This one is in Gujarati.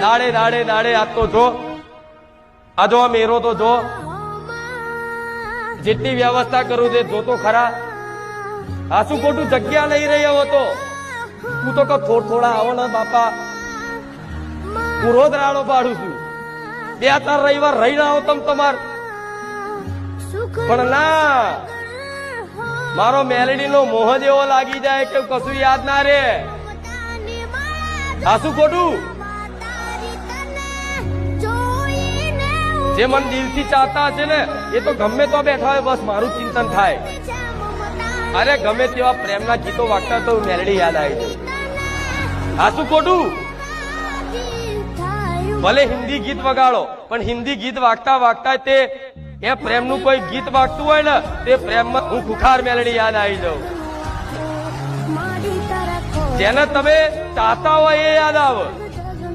દાડે દાડે દાડે આ તો જો આ જો મેરો તો જો જેટલી વ્યવસ્થા કરું છે જો તો ખરા આ શું ખોટું જગ્યા લઈ રહ્યો હતો તું તો થોડા આવો ને બાપા હું રોજ રાડો પાડું છું 2-4 રવિવાર રહી આવો તમ તમાર પણ ના મારો મેલડી નો મોહ જેવો લાગી જાય કે કશું યાદ ના રે આ શું ખોટું જે મન દિલથી ચાહતા છે ને એ તો ગમે તો બેઠા હોય બસ મારું ચિંતન થાય અરે ગમે તેવા પ્રેમના ગીતો વાગતા તો મેલડી યાદ આવી જાય આ શું ખોટું ભલે હિન્દી ગીત વગાડો પણ હિન્દી ગીત વાગતા વાગતા તે એ પ્રેમનું કોઈ ગીત વાગતું હોય ને તે પ્રેમમાં હું ખુખાર મેલડી યાદ આવી જાઉં જેને તમે ચાહતા હોય એ યાદ આવે